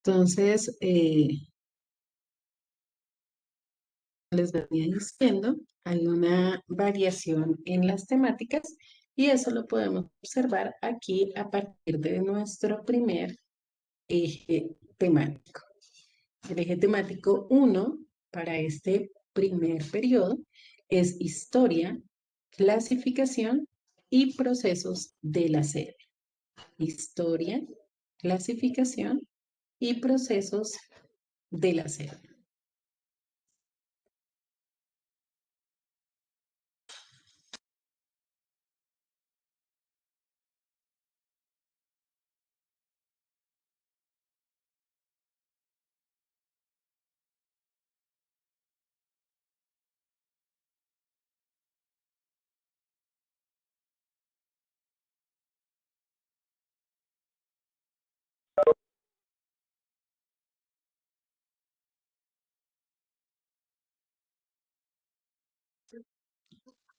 Entonces, les venía diciendo, hay una variación en las temáticas y eso lo podemos observar aquí a partir de nuestro primer eje temático. El eje temático uno para este primer periodo es historia, clasificación y procesos del acero. Historia, clasificación y procesos del acero.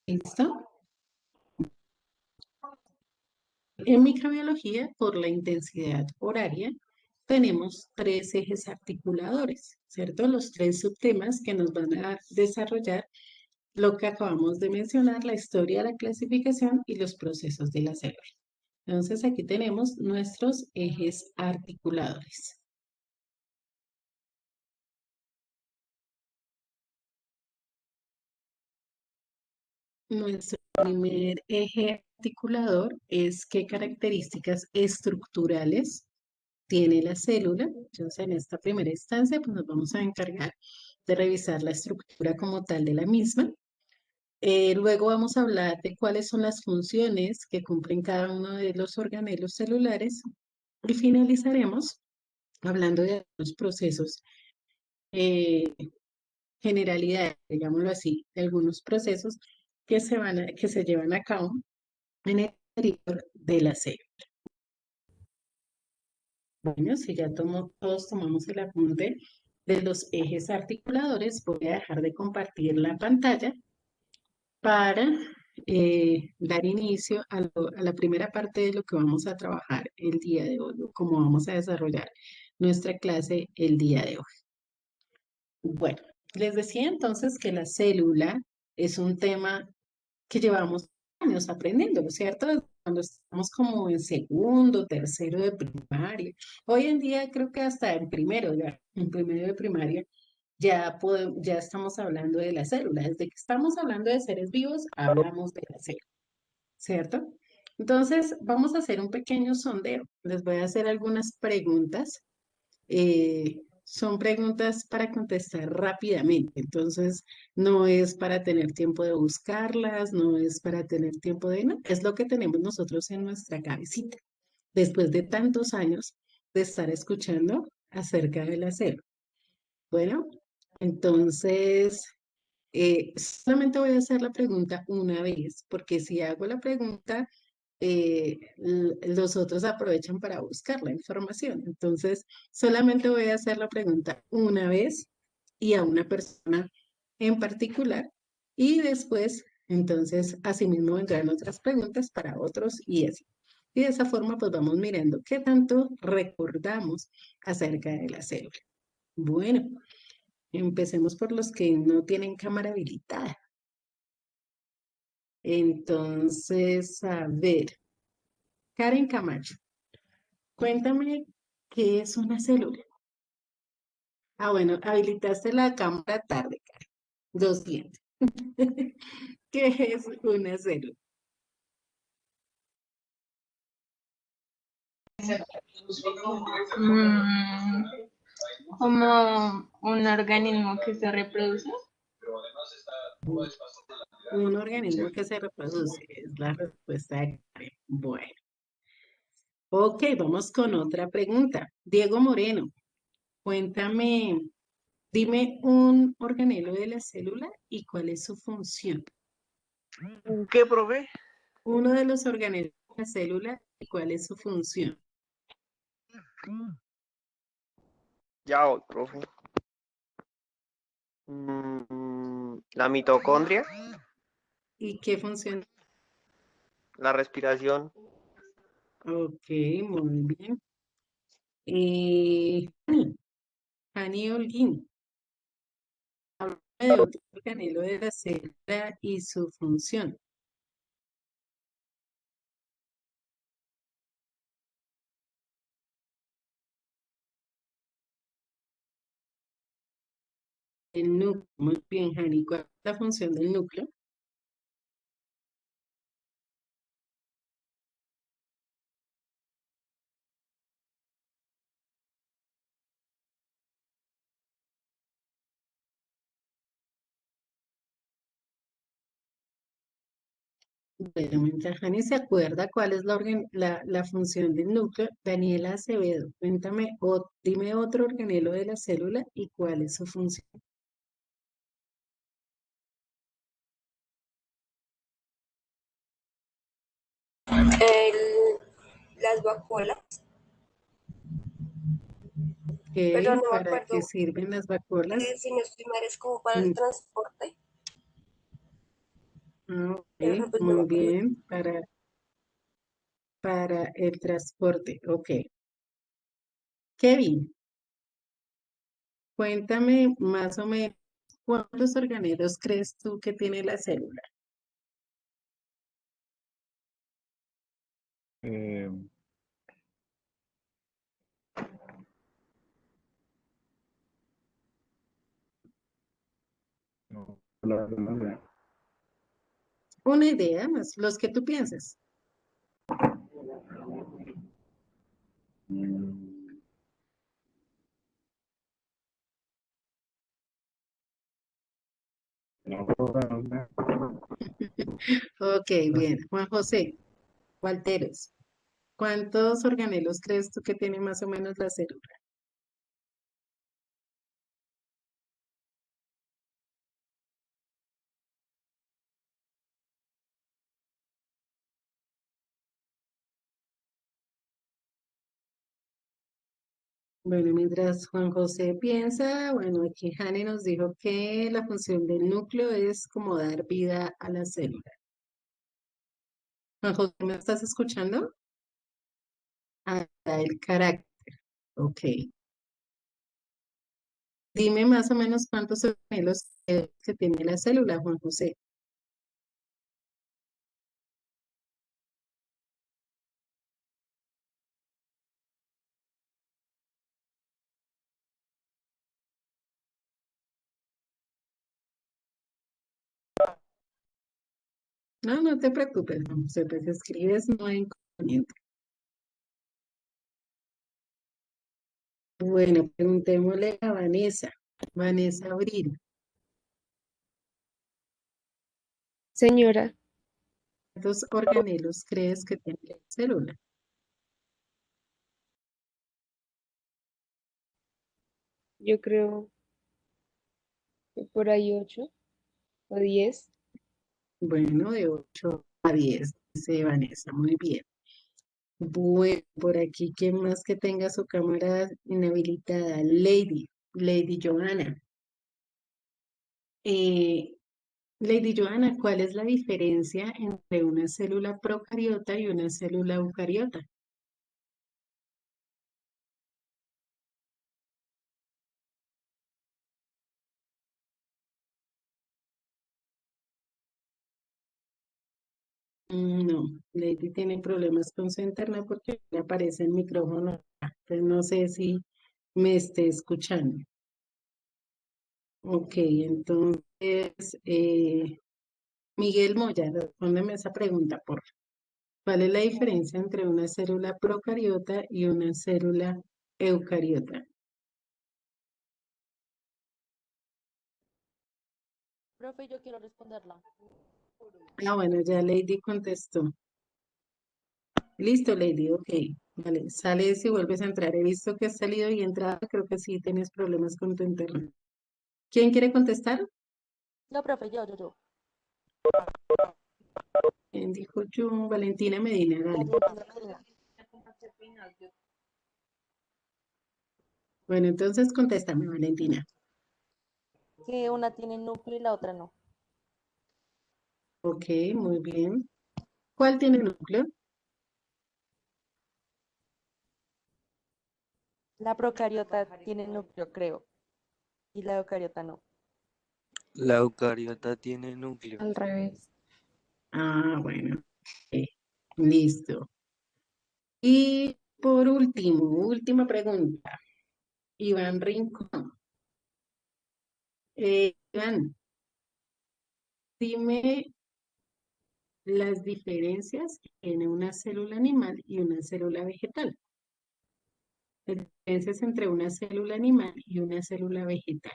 ¿Listo? En microbiología, por la intensidad horaria, tenemos tres ejes articuladores, ¿cierto? Los tres subtemas que nos van a desarrollar lo que acabamos de mencionar, la historia, la clasificación y los procesos de la célula. Entonces, aquí tenemos nuestros ejes articuladores. Nuestro primer eje articulador es qué características estructurales tiene la célula. Entonces, en esta primera instancia, pues nos vamos a encargar de revisar la estructura como tal de la misma. Luego vamos a hablar de cuáles son las funciones que cumplen cada uno de los organelos celulares y finalizaremos hablando de los procesos, eh, generalidades, digámoslo así, de algunos procesos que se llevan a cabo en el interior de la célula. Bueno, si ya todos tomamos el apunte de los ejes articuladores, voy a dejar de compartir la pantalla para dar inicio a la primera parte de lo que vamos a trabajar el día de hoy, o cómo vamos a desarrollar nuestra clase el día de hoy. Bueno, les decía entonces que la célula es un tema que llevamos años aprendiendo, ¿cierto? Cuando estamos como en segundo, tercero de primaria. Hoy en día creo que hasta en primero, ya, en primero de primaria, ya estamos hablando de la célula. Desde que estamos hablando de seres vivos, hablamos de la célula, ¿cierto? Entonces, vamos a hacer un pequeño sondeo. Les voy a hacer algunas preguntas. Son preguntas para contestar rápidamente, entonces no es para tener tiempo de buscarlas, no es para tener tiempo de, no, es lo que tenemos nosotros en nuestra cabecita, después de tantos años de estar escuchando acerca del acero. Bueno, entonces solamente voy a hacer la pregunta una vez, porque si hago la pregunta, los otros aprovechan para buscar la información. Entonces, solamente voy a hacer la pregunta una vez y a una persona en particular, y después, entonces, asimismo vendrán otras preguntas para otros y así. Y de esa forma, pues vamos mirando qué tanto recordamos acerca de la célula. Bueno, empecemos por los que no tienen cámara habilitada. Entonces, a ver, Karen Camacho, cuéntame qué es una célula. Ah, bueno, habilitaste la cámara tarde, Karen. Lo siento. ¿Qué es una célula? Mm, como un organismo que se reproduce. Un organismo que se reproduce, es la respuesta de Karen. Bueno, ok, vamos con otra pregunta. Diego Moreno, cuéntame, dime un organelo de la célula y cuál es su función. ¿Qué, profe? Uno de los organelos de la célula y cuál es su función. Ya voy, profe. La mitocondria, ¿Y qué función? la respiración, Ok, muy bien. Hani Holguín, háblame de otro organelo de la célula y su función. El núcleo, muy bien, Hani, ¿cuál es la función del núcleo? Bueno, mientras Hani se acuerda cuál es la función del núcleo, Daniela Acevedo, cuéntame o dime otro organelo de la célula y cuál es su función. El- las vacuolas, pero no me ¿Para qué acuerdo. sirven las vacuolas? Si no estoy mal, es como para el Mm, transporte. ok, Pues no me muy acuerdo. bien, para el transporte, ok. Kevin, cuéntame más o menos cuántos organelos crees tú que tiene la célula. Eh, no, la verdad no sé. Una idea más, los que tú pienses. Mm, no, no sé. Ok, bien. Juan José, Walteros, ¿cuántos organelos crees tú que tiene más o menos la célula? Bueno, mientras Juan José piensa, bueno, aquí Jane nos dijo que la función del núcleo es como dar vida a la célula. Juan José, ¿me estás escuchando? Ah, el carácter. Ok. Dime más o menos cuántos organelos que tiene la célula, Juan José. No, no te preocupes, Juan José, pues escribes, no hay inconveniente. Bueno, preguntémosle a Vanessa. Vanessa Abril, Señora, ¿cuántos organelos crees que tiene la célula? yo creo que por ahí 8 o 10. Bueno, de 8 a 10, dice Vanessa, muy bien. Bueno, por aquí, ¿quién más que tenga su cámara inhabilitada? Lady Johanna. Eh, Lady Johanna, ¿cuál es la diferencia entre una célula procariota y una célula eucariota? No, Lady tiene problemas con su internet porque le aparece el micrófono acá. Entonces no sé si me esté escuchando. Ok, entonces, Miguel Moya, respóndeme esa pregunta, por favor. ¿Cuál es la diferencia entre una célula procariota y una célula eucariota? Profe, yo quiero responderla. Ah, bueno, ya Lady contestó. Listo, Lady, ok. Vale, sales y vuelves a entrar. He visto que has salido y entrado. Creo que sí tienes problemas con tu internet. ¿Quién quiere contestar? No, profe, yo. ¿Quién dijo yo? Valentina Medina, dale. Valentina Medina. Bueno, entonces contéstame, Valentina. Que una tiene núcleo y la otra no. Ok, muy bien. ¿Cuál tiene núcleo? La procariota tiene núcleo, creo, y la eucariota no. La eucariota tiene núcleo. Al revés. Ah, bueno, ok, listo. Y por último, última pregunta. Iván Rincón. Iván, dime las diferencias que tiene una célula animal y una célula vegetal. Las diferencias entre una célula animal y una célula vegetal.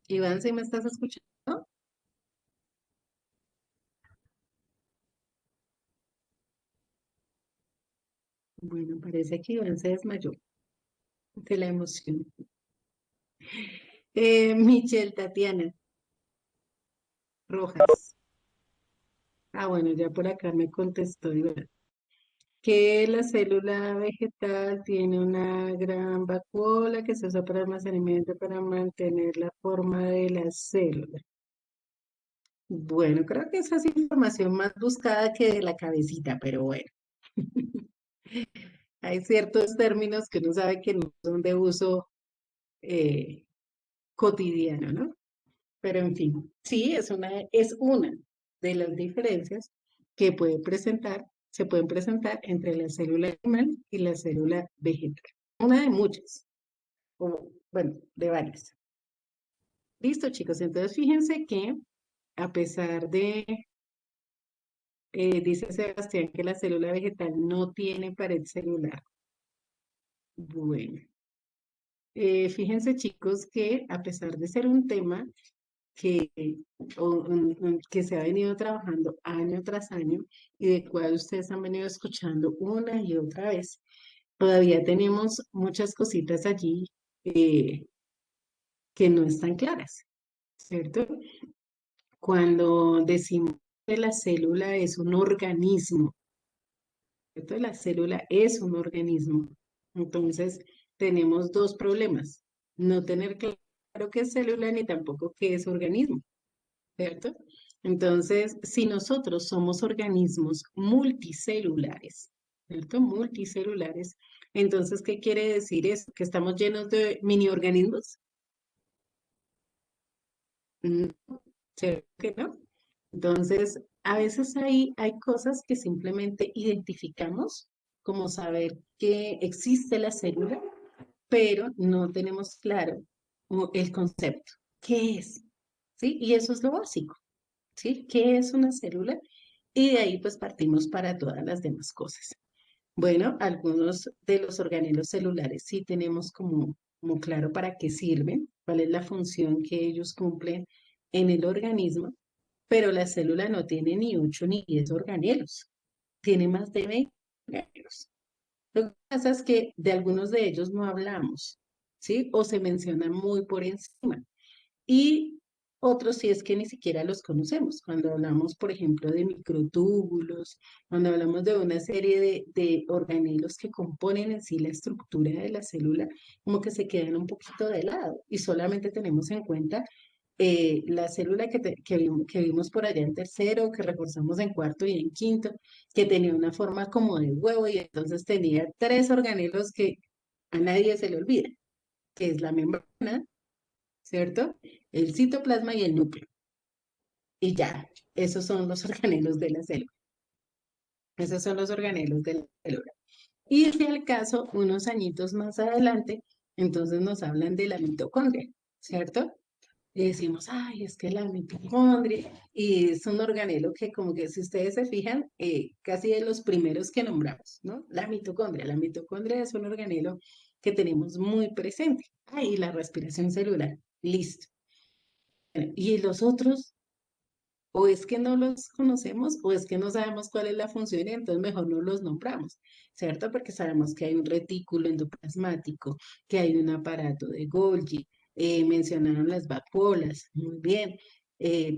Iván, ¿sí me estás escuchando? Bueno, parece que Iván se desmayó de la emoción. Michelle Tatiana Rojas. Ah, bueno, ya por acá me contestó Iván. Que la célula vegetal tiene una gran vacuola que se usa para almacenamiento para mantener la forma de la célula. Bueno, creo que esa es información más buscada que de la cabecita, pero bueno. Hay ciertos términos que uno sabe que no son de uso eh, cotidiano, ¿no? Pero en fin, sí, es una de las diferencias que se pueden presentar entre la célula animal y la célula vegetal. Una de muchas, o bueno, de varias. Listo, chicos. Entonces, fíjense que a pesar de, dice Sebastián, que la célula vegetal no tiene pared celular. Bueno, fíjense, chicos, que a pesar de ser un tema que, que se ha venido trabajando año tras año y de cual ustedes han venido escuchando una y otra vez, todavía tenemos muchas cositas allí que no están claras, ¿cierto? Cuando decimos que la célula es un organismo, ¿cierto? La célula es un organismo. Entonces, tenemos dos problemas. No tener claro qué es célula ni tampoco qué es organismo, ¿cierto? Entonces, si nosotros somos organismos multicelulares, ¿cierto? Multicelulares, entonces, ¿qué quiere decir eso? ¿Que estamos llenos de mini organismos? No, ¿cierto que no? Entonces, a veces hay cosas que simplemente identificamos, como saber que existe la célula, pero no tenemos claro el concepto. ¿Qué es? ¿Sí? Y eso es lo básico. ¿Sí? ¿Qué es una célula? Y de ahí pues partimos para todas las demás cosas. Bueno, algunos de los organelos celulares sí tenemos como claro para qué sirven, cuál es la función que ellos cumplen en el organismo, pero la célula no tiene ni 8 ni 10 organelos, tiene más de 20 organelos. Lo que pasa es que de algunos de ellos no hablamos, ¿sí? O se mencionan muy por encima. Y otros sí es que ni siquiera los conocemos. Cuando hablamos, por ejemplo, de microtúbulos, cuando hablamos de una serie de organelos que componen en sí la estructura de la célula, como que se quedan un poquito de lado y solamente tenemos en cuenta la célula que vimos por allá en tercero, que reforzamos en cuarto y en quinto, que tenía una forma como de huevo y entonces tenía tres organelos que a nadie se le olvida, que es la membrana, ¿cierto? El citoplasma y el núcleo. Y ya, esos son los organelos de la célula. Esos son los organelos de la célula. Y si al caso, unos añitos más adelante, entonces nos hablan de la mitocondria, ¿cierto? Y decimos, ay, es que la mitocondria, y es un organelo que como que si ustedes se fijan, casi de los primeros que nombramos, ¿no? La mitocondria es un organelo que tenemos muy presente. Ahí la respiración celular, listo. Y los otros, o es que no los conocemos, o es que no sabemos cuál es la función y entonces mejor no los nombramos, ¿cierto? Porque sabemos que hay un retículo endoplasmático, que hay un aparato de Golgi, mencionaron las vacuolas, muy bien.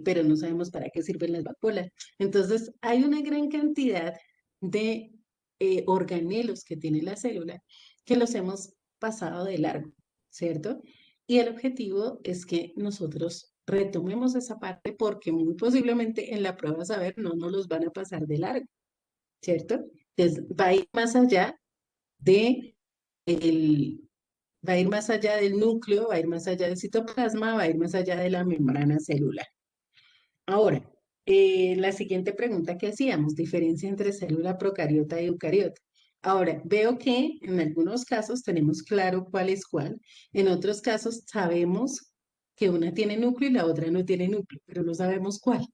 pero no sabemos para qué sirven las vacuolas. Entonces, hay una gran cantidad de organelos que tiene la célula que los hemos pasado de largo, ¿cierto? Y el objetivo es que nosotros retomemos esa parte porque muy posiblemente en la prueba saber no nos los van a pasar de largo, ¿cierto? Entonces, va a ir más allá de el, va a ir más allá del núcleo, va a ir más allá del citoplasma, va a ir más allá de la membrana celular. Ahora, la siguiente pregunta que hacíamos, diferencia entre célula procariota y eucariota. Ahora, veo que en algunos casos tenemos claro cuál es cuál, en otros casos sabemos que una tiene núcleo y la otra no tiene núcleo, pero no sabemos cuál.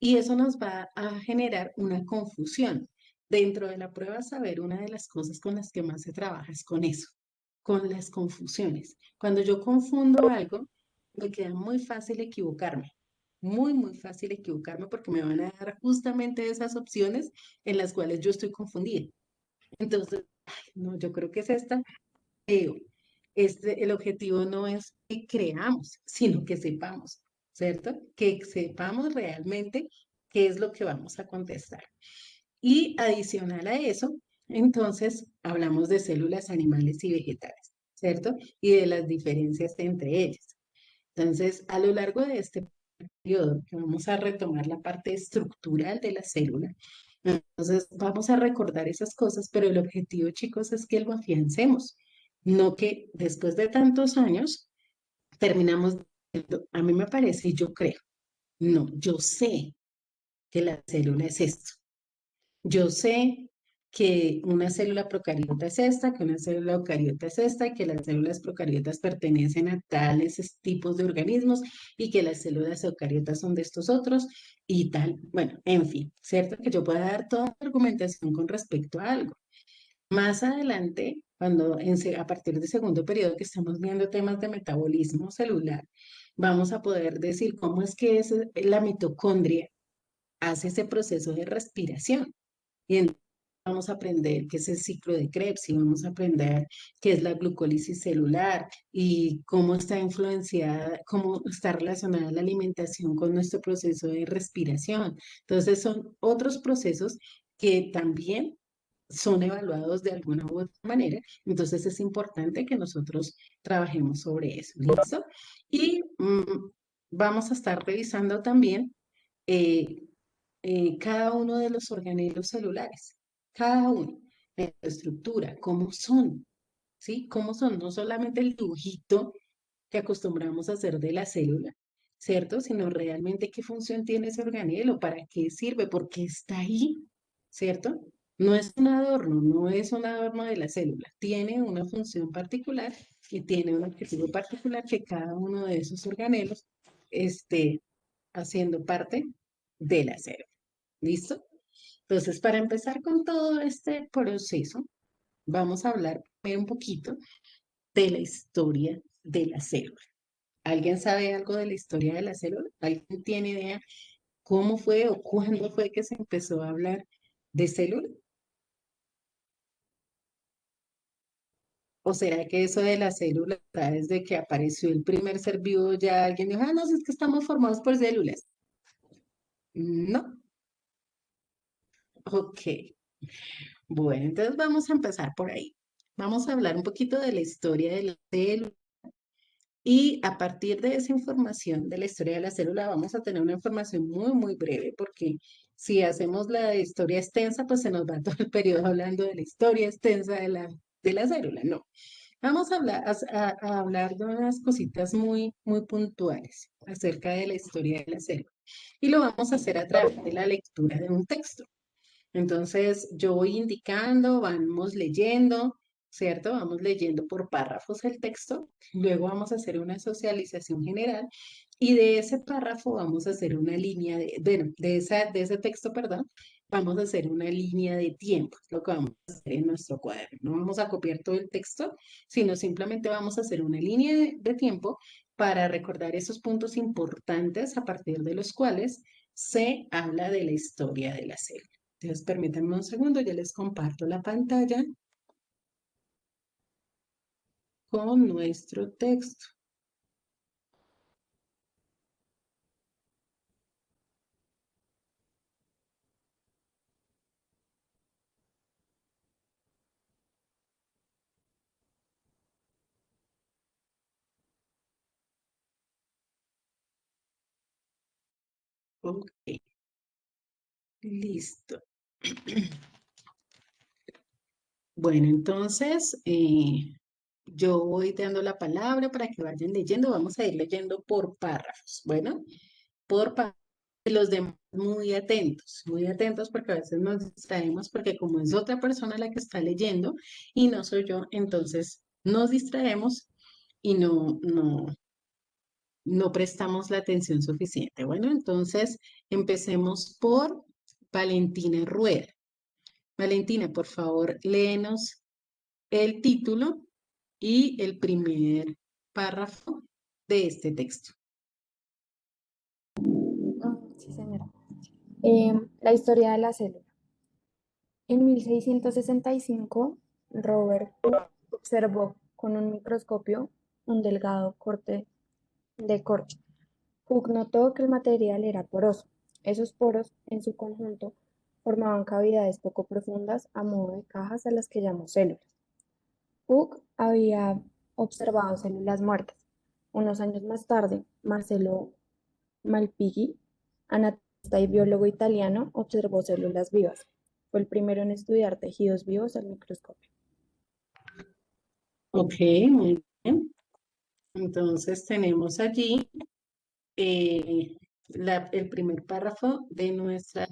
Y eso nos va a generar una confusión. Dentro de la prueba saber, una de las cosas con las que más se trabaja es con eso, con las confusiones. Cuando yo confundo algo, me queda muy fácil equivocarme, muy fácil equivocarme porque me van a dar justamente esas opciones en las cuales yo estoy confundida. Entonces, ay, no, yo creo que es esta. Pero el objetivo no es que creamos, sino que sepamos, ¿cierto? Que sepamos realmente qué es lo que vamos a contestar. Y adicional a eso, entonces hablamos de células animales y vegetales, ¿cierto? Y de las diferencias entre ellas. Entonces, a lo largo de este periodo, que vamos a retomar la parte estructural de la célula, entonces vamos a recordar esas cosas, pero el objetivo, chicos, es que lo afiancemos, no que después de tantos años terminamos diciendo, a mí me parece y yo creo, no, yo sé que la célula es esto. Yo sé que una célula procariota es esta, que una célula eucariota es esta, y que las células procariotas pertenecen a tales tipos de organismos y que las células eucariotas son de estos otros y tal. Bueno, en fin, ¿cierto? Que yo pueda dar toda la argumentación con respecto a algo. Más adelante, a partir del segundo periodo que estamos viendo temas de metabolismo celular, vamos a poder decir cómo es que la mitocondria hace ese proceso de respiración. Y entonces vamos a aprender qué es el ciclo de Krebs y vamos a aprender qué es la glucólisis celular y cómo está influenciada, cómo está relacionada la alimentación con nuestro proceso de respiración. Entonces son otros procesos que también son evaluados de alguna u otra manera. Entonces es importante que nosotros trabajemos sobre eso. ¿Listo? Y vamos a estar revisando también eh, cada uno de los organelos celulares, cada uno, en su estructura, cómo son, ¿sí? Cómo son, no solamente el dibujito que acostumbramos a hacer de la célula, ¿cierto? Sino realmente qué función tiene ese organelo, para qué sirve, por qué está ahí, ¿cierto? No es un adorno, no es un adorno de la célula, tiene una función particular y tiene un objetivo particular que cada uno de esos organelos esté haciendo parte de la célula. ¿Listo? Entonces, para empezar con todo este proceso, vamos a hablar primero un poquito de la historia de la célula. ¿Alguien sabe algo de la historia de la célula? ¿Alguien tiene idea cómo fue o cuándo fue que se empezó a hablar de célula? ¿O será que eso de la célula está desde que apareció el primer ser vivo ya alguien dijo, ah, no, es que estamos formados por células? No. Ok. Bueno, entonces vamos a empezar por ahí. Vamos a hablar un poquito de la historia de la célula y a partir de esa información de la historia de la célula vamos a tener una información muy breve porque si hacemos la historia extensa, pues se nos va todo el periodo hablando de la historia extensa de la célula. No, vamos a hablar, a hablar de unas cositas muy puntuales acerca de la historia de la célula y lo vamos a hacer a través de la lectura de un texto. Entonces, yo voy indicando, vamos leyendo, ¿cierto? Vamos leyendo por párrafos el texto, luego vamos a hacer una socialización general y de ese párrafo vamos a hacer una línea bueno, de ese texto, perdón, vamos a hacer una línea de tiempo, es lo que vamos a hacer en nuestro cuaderno. No vamos a copiar todo el texto, sino simplemente vamos a hacer una línea de tiempo para recordar esos puntos importantes a partir de los cuales se habla de la historia de la célula. Entonces, permítanme un segundo, ya les comparto la pantalla con nuestro texto. Ok, listo. Bueno, entonces yo voy dando la palabra para que vayan leyendo. Vamos a ir leyendo por párrafos. Bueno, por párrafos. Los demás muy atentos porque a veces nos distraemos porque como es otra persona la que está leyendo y no soy yo, entonces nos distraemos y no prestamos la atención suficiente. Bueno, entonces empecemos por Valentina Rueda. Valentina, por favor, léenos el título y el primer párrafo de este texto. Sí, señora. La historia de la célula. En 1665, Robert Hooke observó con un microscopio un delgado corte de corcho. Hooke notó que el material era poroso. Esos poros, en su conjunto, formaban cavidades poco profundas a modo de cajas a las que llamó células. Hooke había observado células muertas. Unos años más tarde, Marcello Malpighi, anatomista y biólogo italiano, observó células vivas. Fue el primero en estudiar tejidos vivos al microscopio. Ok, muy bien. Entonces tenemos allí el primer párrafo de nuestra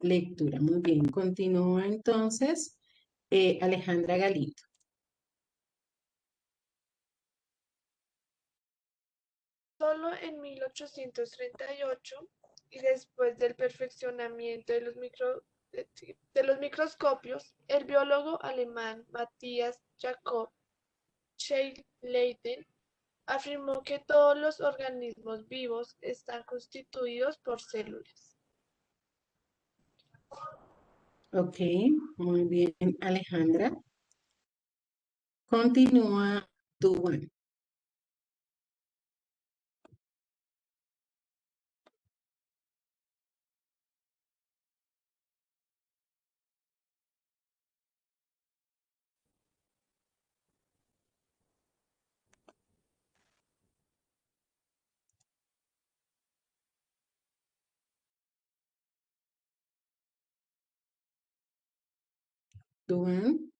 lectura. Muy bien, continúa entonces Alejandra Galindo. Solo en 1838 y después del perfeccionamiento de los microscopios, el biólogo alemán Matthias Jakob Schleiden afirmó que todos los organismos vivos están constituidos por células. Ok, muy bien, Alejandra. Continúa Duan. Duan.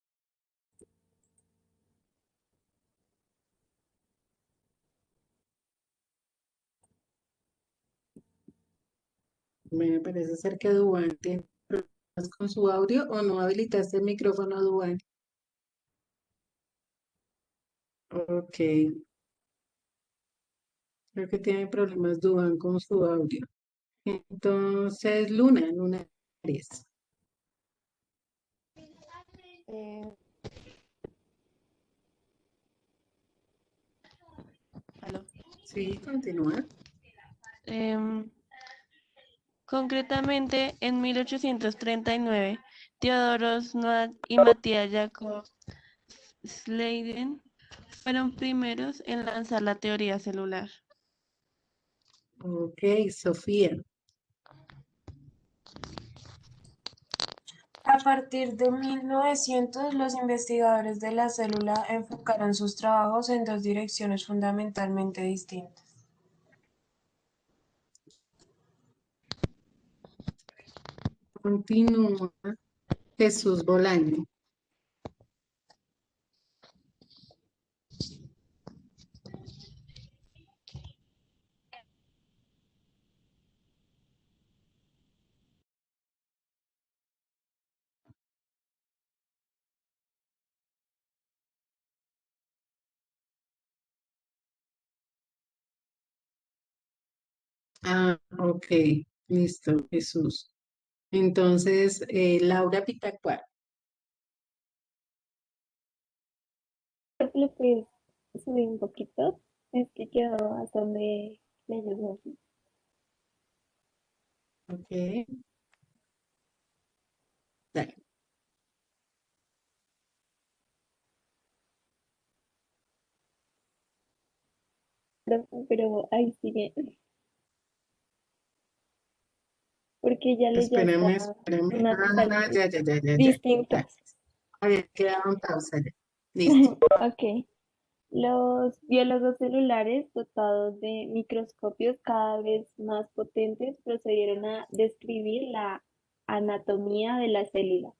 Me parece ser que Duan tiene problemas con su audio o no habilitaste el micrófono, Duan. Ok, creo que tiene problemas Duan con su audio. Entonces, Luna Arias. Eh, aló. Sí, continúa. Concretamente, en 1839, Theodor Snoad y Matthias Jakob Schleiden fueron primeros en lanzar la teoría celular. Ok, Sofía. A partir de 1900, los investigadores de la célula enfocaron sus trabajos en dos direcciones fundamentalmente distintas. Continúa Jesús Bolaño. Ah, ok, listo, Jesús. Entonces, Laura Pitacuá. Le puedes subir un poquito, es que quedó hasta donde leyes así. Ok, dale. Pero ahí sigue, porque ya leyó Espérame, hasta espérame. unas Ah, páginas ya. distintas. Dale. Había quedado en pausa ya. Listo. Ok. Los biólogos celulares dotados de microscopios cada vez más potentes procedieron a describir la anatomía de la célula.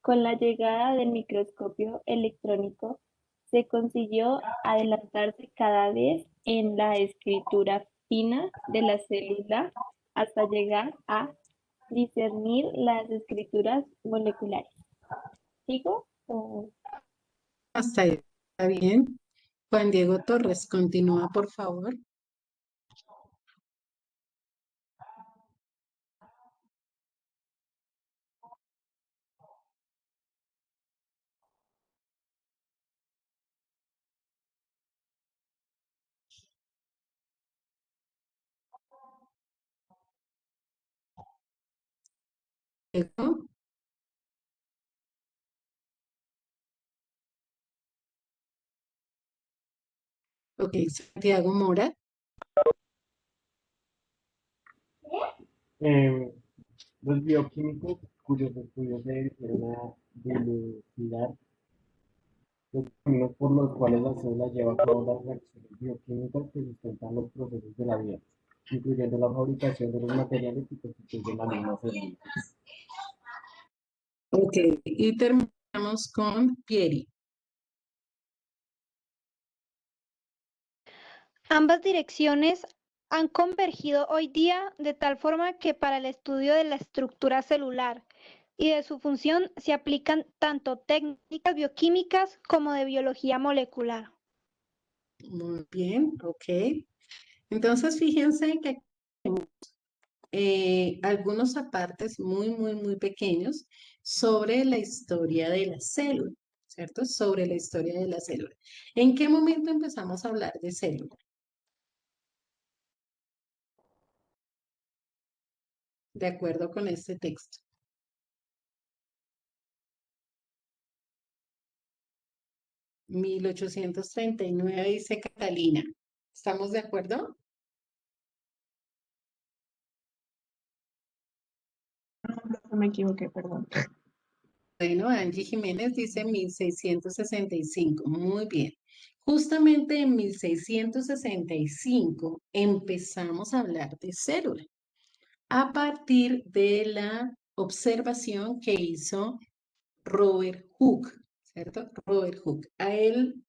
Con la llegada del microscopio electrónico se consiguió adelantarse cada vez en la escritura fina de la célula hasta llegar a discernir las escrituras moleculares. ¿Sigo? Hasta ahí está bien. Juan Diego Torres, continúa, por favor. Diego. Ok, Santiago Mora. Los bioquímicos cuyos estudios se dirigieron a dilucidar los caminos por los cuales la célula lleva a cabo las reacciones bioquímicas que sustentan los procesos de la vida, incluyendo la fabricación de los materiales que constituyen la misma célula. Ok, y terminamos con Pieri. Ambas direcciones han convergido hoy día de tal forma que para el estudio de la estructura celular y de su función se aplican tanto técnicas bioquímicas como de biología molecular. Muy bien, ok. Entonces, fíjense que algunos apartes muy pequeños sobre la historia de la célula, ¿cierto? Sobre la historia de la célula. ¿En qué momento empezamos a hablar de célula? De acuerdo con este texto. 1839 dice Catalina. ¿Estamos de acuerdo? No me equivoqué, perdón. Bueno, Angie Jiménez dice 1665. Muy bien. Justamente en 1665 empezamos a hablar de célula a partir de la observación que hizo Robert Hooke, ¿cierto? Robert Hooke. A él,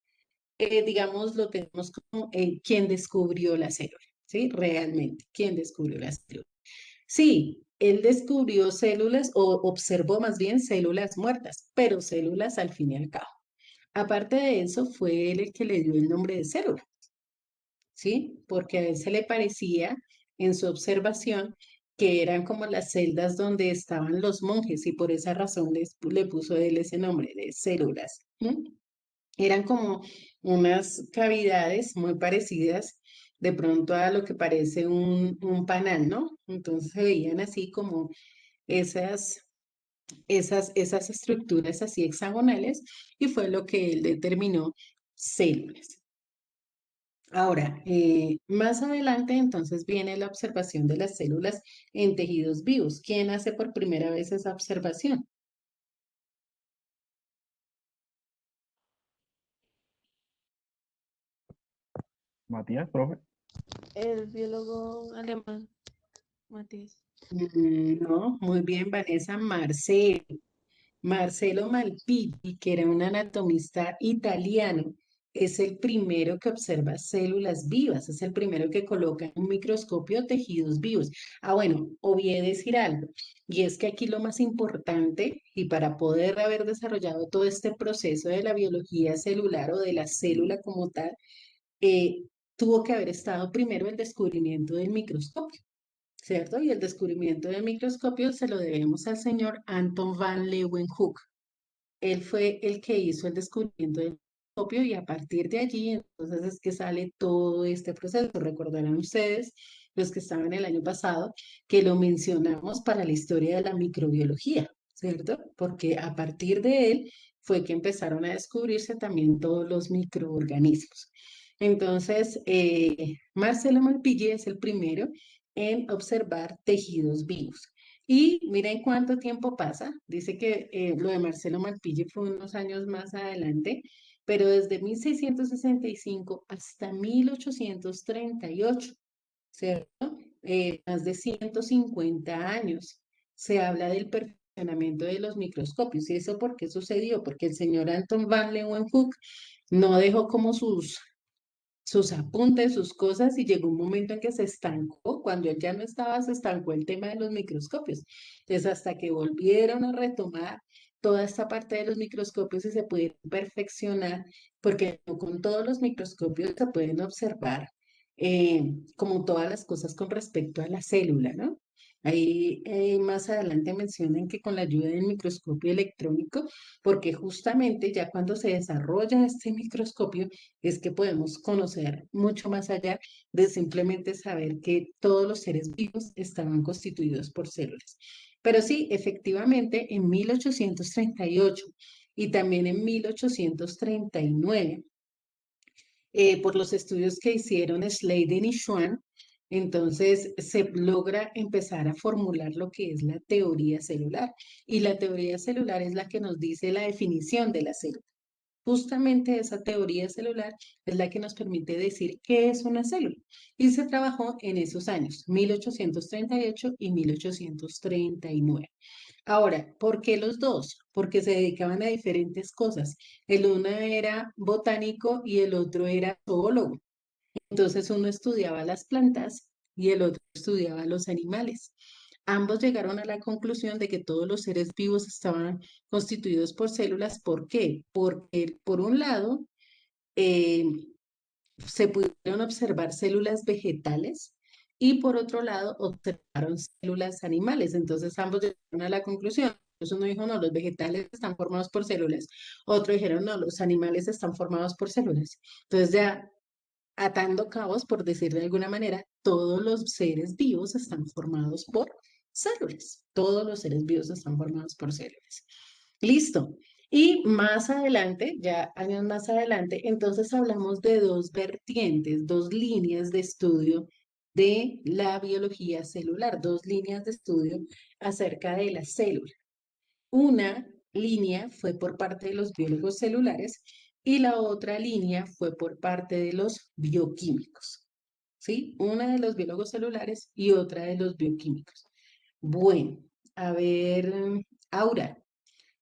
digamos, lo tenemos como quien descubrió la célula, ¿sí? Realmente, quien descubrió la célula. Sí, él descubrió células o observó más bien células muertas, pero células al fin y al cabo. Aparte de eso, fue él el que le dio el nombre de célula, ¿sí? Porque a él se le parecía en su observación que eran como las celdas donde estaban los monjes y por esa razón le puso él ese nombre de células. ¿M? Eran como unas cavidades muy parecidas de pronto a lo que parece un panal, ¿no? Entonces se veían así como esas, esas estructuras así hexagonales y fue lo que él determinó células. Ahora, más adelante entonces viene la observación de las células en tejidos vivos. ¿Quién hace por primera vez esa observación? Matías, profe. El biólogo alemán, Matías. No, muy bien, Vanessa. Marcelo Malpighi, que era un anatomista italiano, es el primero que observa células vivas, es el primero que coloca en un microscopio tejidos vivos. Ah, bueno, olvidé decir algo, y es que aquí lo más importante, y para poder haber desarrollado todo este proceso de la biología celular o de la célula como tal, eh, tuvo que haber estado primero el descubrimiento del microscopio. ¿Cierto? Y el descubrimiento del microscopio se lo debemos al señor Anton van Leeuwenhoek. Él fue el que hizo el descubrimiento del microscopio y a partir de allí entonces es que sale todo este proceso. Recordarán ustedes, los que estaban el año pasado, que lo mencionamos para la historia de la microbiología, ¿cierto? Porque a partir de él fue que empezaron a descubrirse también todos los microorganismos. Entonces, Marcelo Malpighi es el primero en observar tejidos vivos. Y miren cuánto tiempo pasa. Dice que lo de Marcelo Malpighi fue unos años más adelante, pero desde 1665 hasta 1838, ¿cierto? Más de 150 años. Se habla del perfeccionamiento de los microscopios. ¿Y eso por qué sucedió? Porque el señor Anton van Leeuwenhoek no dejó como sus apuntes, sus cosas, y llegó un momento en que se estancó. Cuando él ya no estaba, se estancó el tema de los microscopios. Entonces, hasta que volvieron a retomar toda esta parte de los microscopios y se pudieron perfeccionar, porque no con todos los microscopios se pueden observar como todas las cosas con respecto a la célula, ¿no? Ahí más adelante mencionan que con la ayuda del microscopio electrónico, porque justamente ya cuando se desarrolla este microscopio, es que podemos conocer mucho más allá de simplemente saber que todos los seres vivos estaban constituidos por células. Pero sí, efectivamente, en 1838 y también en 1839, por los estudios que hicieron Schleiden y Schwann, entonces se logra empezar a formular lo que es la teoría celular. Y la teoría celular es la que nos dice la definición de la célula. Justamente esa teoría celular es la que nos permite decir qué es una célula. Y se trabajó en esos años, 1838 y 1839. Ahora, ¿por qué los dos? Porque se dedicaban a diferentes cosas. El uno era botánico y el otro era zoólogo. Entonces uno estudiaba las plantas y el otro estudiaba los animales. Ambos llegaron a la conclusión de que todos los seres vivos estaban constituidos por células. ¿Por qué? Porque por un lado eh, se pudieron observar células vegetales y por otro lado observaron células animales. Entonces ambos llegaron a la conclusión. Entonces uno dijo, no, los vegetales están formados por células. Otro dijeron, no, los animales están formados por células. Entonces ya atando cabos, por decir de alguna manera, todos los seres vivos están formados por células. Todos los seres vivos están formados por células. Listo. Y más adelante, ya años más adelante, entonces hablamos de dos vertientes, dos líneas de estudio de la biología celular, dos líneas de estudio acerca de la célula. Una línea fue por parte de los biólogos celulares y la otra línea fue por parte de los bioquímicos, ¿sí? Una de los biólogos celulares y otra de los bioquímicos. Bueno, a ver, Aura,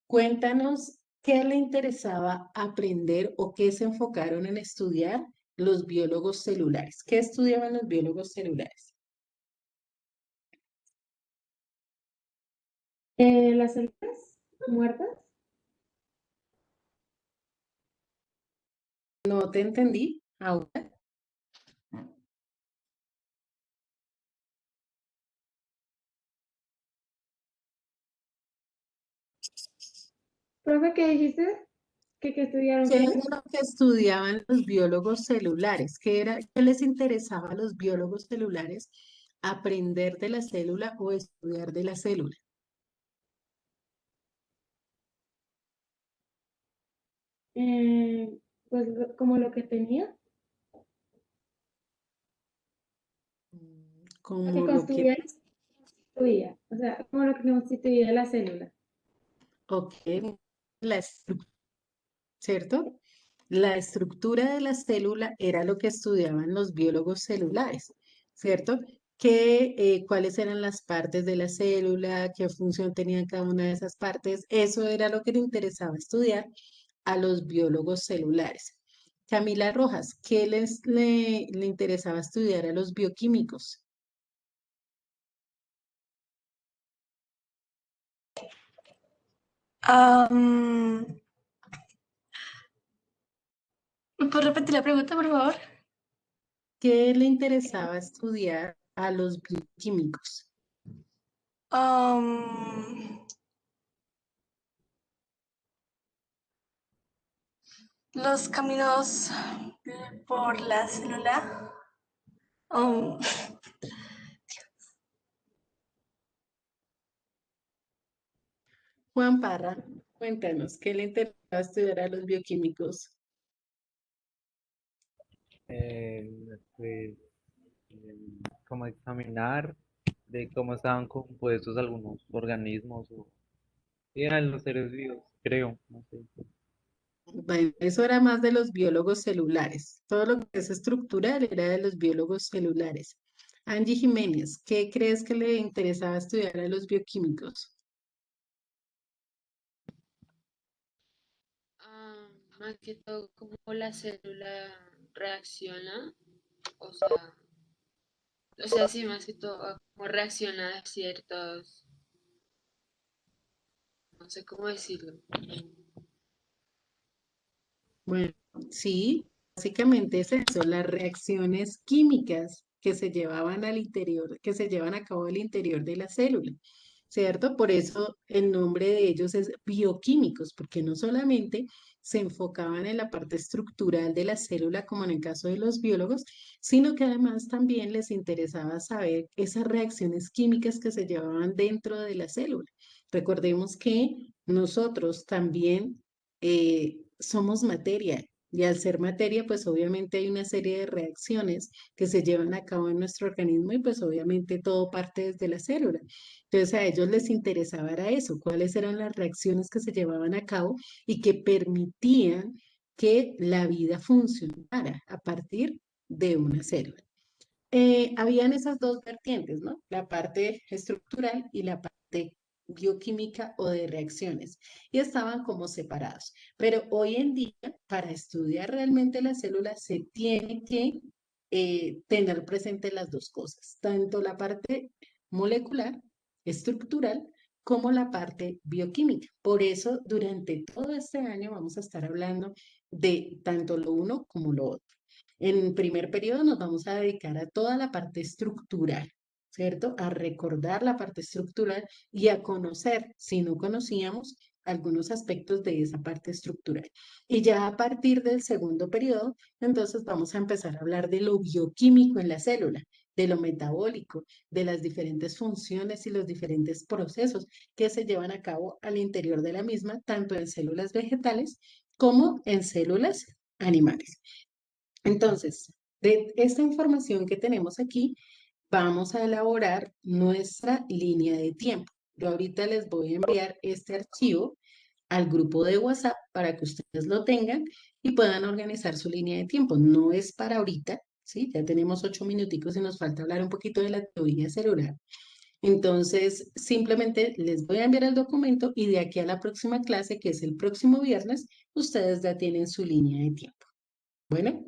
cuéntanos qué le interesaba aprender o qué se enfocaron en estudiar los biólogos celulares. ¿Qué estudiaban los biólogos celulares? Las células muertas. No te entendí, Aura. Profe, ¿qué dijiste? ¿Que estudiaron ¿Qué qué? era lo que estudiaban los biólogos celulares? ¿Qué les interesaba a los biólogos celulares aprender de la célula o estudiar de la célula? Eh, pues como lo que tenía, lo que Como lo que, constituía, o sea, como lo que constituía la célula. ok, la estructura, ¿cierto? La estructura de la célula era lo que estudiaban los biólogos celulares, ¿cierto? Cuáles eran las partes de la célula, qué función tenían cada una de esas partes. Eso era lo que le interesaba estudiar a los biólogos celulares. Camila Rojas, ¿qué le interesaba estudiar a los bioquímicos? ¿Me puedes repetir la pregunta, por favor? ¿Qué le interesaba estudiar a los bioquímicos? Los caminos por la célula. Juan Parra, cuéntanos, ¿qué le interesaba estudiar a los bioquímicos? Pues, como examinar de cómo estaban compuestos algunos organismos o y eran los seres vivos, creo, no sé. Bueno, eso era más de los biólogos celulares. Todo lo que es estructural era de los biólogos celulares. Angie Jiménez, ¿qué crees que le interesaba estudiar a los bioquímicos? Más que todo, cómo la célula reacciona, o sea, sí, más que todo, cómo reacciona a ciertos, no sé cómo decirlo. Bueno, sí, básicamente es eso, las reacciones químicas que se llevaban al interior, que se llevan a cabo al interior de la célula, ¿cierto? Por eso el nombre de ellos es bioquímicos, porque no solamente se enfocaban en la parte estructural de la célula, como en el caso de los biólogos, sino que además también les interesaba saber esas reacciones químicas que se llevaban dentro de la célula. Recordemos que nosotros también somos materia. Y al ser materia, pues obviamente hay una serie de reacciones que se llevan a cabo en nuestro organismo y pues obviamente todo parte desde la célula. Entonces a ellos les interesaba era eso, cuáles eran las reacciones que se llevaban a cabo y que permitían que la vida funcionara a partir de una célula. Habían esas dos vertientes, ¿no? La parte estructural y la parte bioquímica o de reacciones, y estaban como separados. Pero hoy en día, para estudiar realmente la célula, se tiene que tener presente las dos cosas, tanto la parte molecular, estructural, como la parte bioquímica. Por eso, durante todo este año vamos a estar hablando de tanto lo uno como lo otro. En primer periodo nos vamos a dedicar a toda la parte estructural, ¿cierto? A recordar la parte estructural y a conocer, si no conocíamos, algunos aspectos de esa parte estructural. Y ya a partir del segundo periodo, entonces vamos a empezar a hablar de lo bioquímico en la célula, de lo metabólico, de las diferentes funciones y los diferentes procesos que se llevan a cabo al interior de la misma, tanto en células vegetales como en células animales. Entonces, de esta información que tenemos aquí, vamos a elaborar nuestra línea de tiempo. Yo ahorita les voy a enviar este archivo al grupo de WhatsApp para que ustedes lo tengan y puedan organizar su línea de tiempo. No es para ahorita, ¿sí? Ya tenemos 8 minuticos y nos falta hablar un poquito de la teoría celular. Entonces, simplemente les voy a enviar el documento y de aquí a la próxima clase, que es el próximo viernes, ustedes ya tienen su línea de tiempo. Bueno.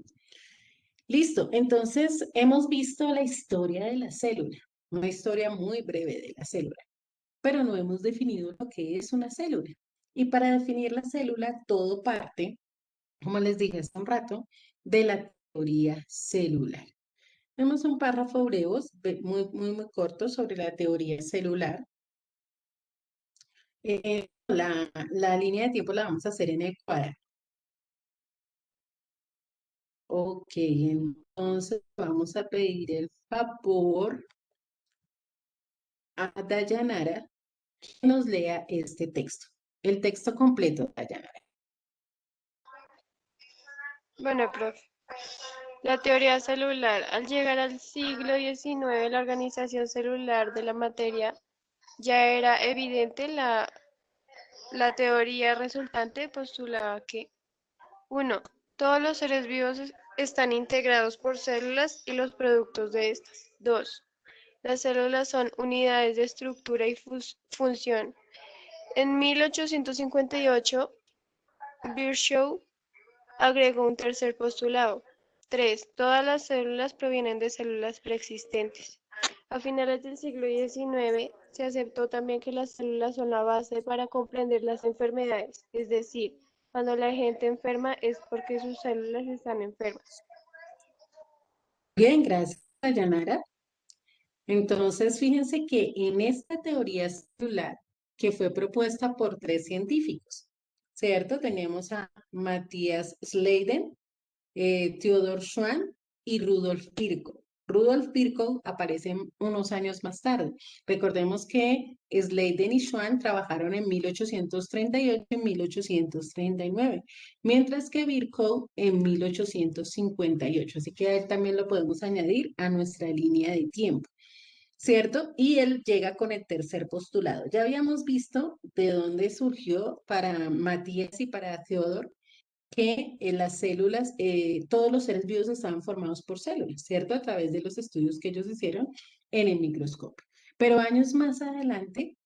Listo, entonces hemos visto la historia de la célula, una historia muy breve de la célula, pero no hemos definido lo que es una célula. Y para definir la célula, todo parte, como les dije hace un rato, de la teoría celular. Vemos un párrafo breve, muy corto sobre la teoría celular. La línea de tiempo la vamos a hacer en el cuadrado. Ok, entonces vamos a pedir el favor a Dayanara que nos lea este texto. El texto completo, Dayanara. Bueno, profe. La teoría celular. Al llegar al siglo XIX, la organización celular de la materia ya era evidente. La teoría resultante postulaba que 1. Todos los seres vivos están integrados por células y los productos de estas. 2. Las células son unidades de estructura y función. En 1858, Virchow agregó un tercer postulado. 3. Todas las células provienen de células preexistentes. A finales del siglo XIX, se aceptó también que las células son la base para comprender las enfermedades, es decir, cuando la gente enferma es porque sus células están enfermas. Bien, gracias, Dayanara. Entonces, fíjense que en esta teoría celular, que fue propuesta por 3 científicos, ¿cierto? Tenemos a Matthias Schleiden, Theodor Schwann y Rudolf Virchow. Rudolf Virchow aparece unos años más tarde. Recordemos que Schleiden y Schwann trabajaron en 1838 y 1839, mientras que Virchow en 1858. Así que a él también lo podemos añadir a nuestra línea de tiempo. ¿Cierto? Y él llega con el tercer postulado. Ya habíamos visto de dónde surgió para Matías y para Theodor que las células, todos los seres vivos estaban formados por células, ¿cierto? A través de los estudios que ellos hicieron en el microscopio. Pero años más adelante,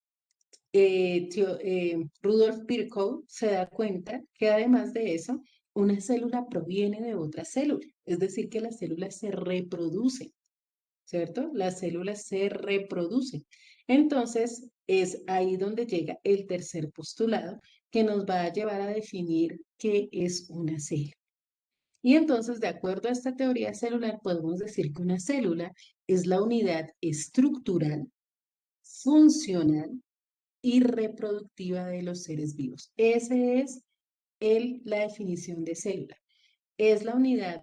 Rudolf Virchow se da cuenta que además de eso, una célula proviene de otra célula, es decir, que las células se reproducen, ¿cierto? Las células se reproducen. Entonces, es ahí donde llega el tercer postulado que nos va a llevar a definir qué es una célula. Y entonces, de acuerdo a esta teoría celular, podemos decir que una célula es la unidad estructural, funcional y reproductiva de los seres vivos. Esa es la definición de célula. Es la unidad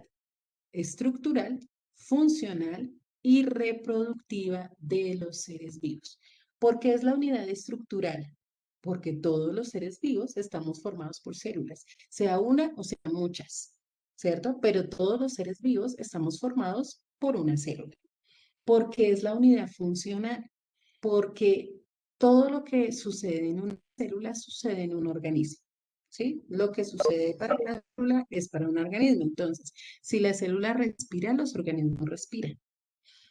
estructural, funcional y reproductiva de los seres vivos. ¿Por qué es la unidad estructural? Porque todos los seres vivos estamos formados por células, sea una o sea muchas, ¿cierto? Pero todos los seres vivos estamos formados por una célula. ¿Por qué es la unidad funcional? Porque todo lo que sucede en una célula sucede en un organismo, ¿sí? Lo que sucede para una célula es para un organismo. Entonces, si la célula respira, los organismos respiran.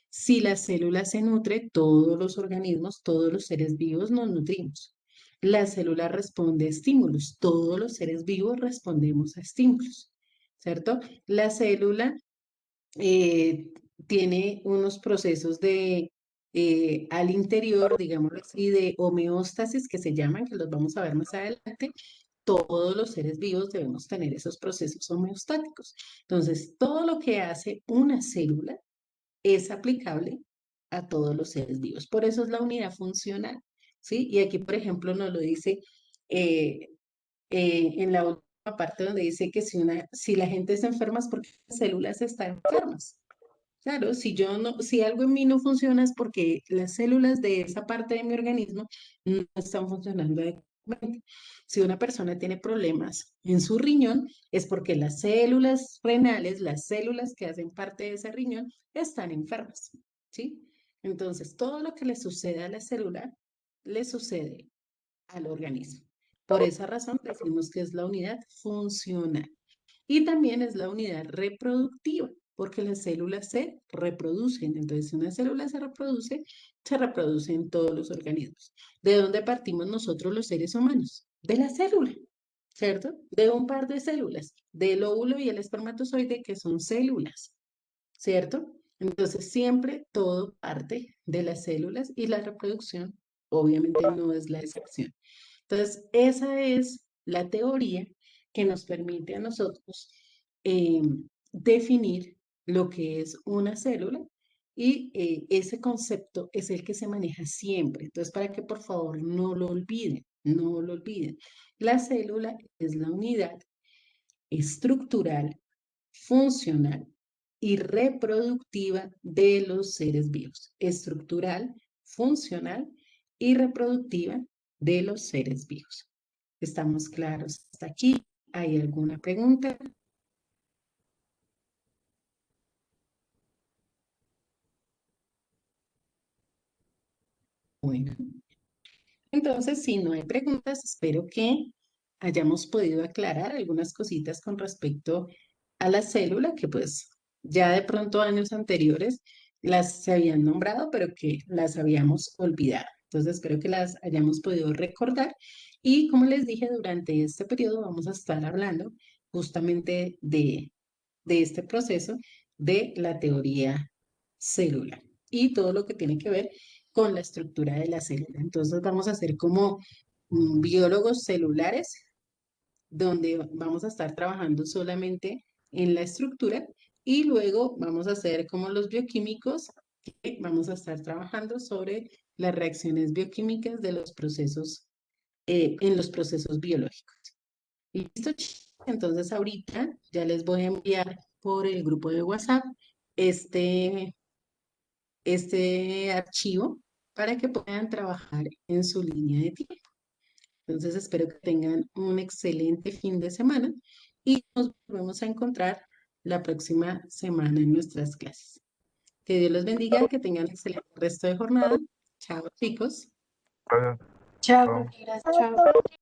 Si la célula se nutre, todos los organismos, todos los seres vivos nos nutrimos. La célula responde a estímulos, todos los seres vivos respondemos a estímulos, ¿cierto? La célula tiene unos procesos al interior, digámoslo así, de homeostasis que se llaman, que los vamos a ver más adelante. Todos los seres vivos debemos tener esos procesos homeostáticos. Entonces, todo lo que hace una célula es aplicable a todos los seres vivos. Por eso es la unidad funcional, ¿sí? Y aquí, por ejemplo, nos lo dice en la última parte donde dice que si la gente está enferma es porque las células están enfermas. Claro, si algo en mí no funciona es porque las células de esa parte de mi organismo no están funcionando adecuadamente. Si una persona tiene problemas en su riñón, es porque las células renales, las células que hacen parte de ese riñón, están enfermas, ¿sí? Entonces, todo lo que le sucede a la célula, le sucede al organismo. Por esa razón decimos que es la unidad funcional. Y también es la unidad reproductiva, porque las células se reproducen. Entonces, si una célula se reproduce en todos los organismos. ¿De dónde partimos nosotros los seres humanos? De la célula, ¿cierto? De un par de células, del óvulo y el espermatozoide, que son células, ¿cierto? Entonces, siempre todo parte de las células y la reproducción, obviamente, no es la excepción. Entonces, esa es la teoría que nos permite a nosotros definir lo que es una célula y ese concepto es el que se maneja siempre. Entonces, para que por favor no lo olviden, no lo olviden. La célula es la unidad estructural, funcional y reproductiva de los seres vivos. Estructural, funcional y reproductiva de los seres vivos. ¿Estamos claros hasta aquí? ¿Hay alguna pregunta? Bueno, entonces si no hay preguntas, espero que hayamos podido aclarar algunas cositas con respecto a la célula, que pues ya de pronto años anteriores las se habían nombrado, pero que las habíamos olvidado. Entonces espero que las hayamos podido recordar y como les dije, durante este periodo vamos a estar hablando justamente de este proceso de la teoría celular y todo lo que tiene que ver con la estructura de la célula. Entonces vamos a hacer como biólogos celulares, donde vamos a estar trabajando solamente en la estructura y luego vamos a hacer como los bioquímicos, que vamos a estar trabajando sobre las reacciones bioquímicas de los procesos, en los procesos biológicos. ¿Listo, chicos? Entonces ahorita ya les voy a enviar por el grupo de WhatsApp este archivo para que puedan trabajar en su línea de tiempo. Entonces espero que tengan un excelente fin de semana y nos volvemos a encontrar la próxima semana en nuestras clases. Que Dios los bendiga, que tengan un excelente resto de jornada. Chao, chicos. Chao, gracias. Chao.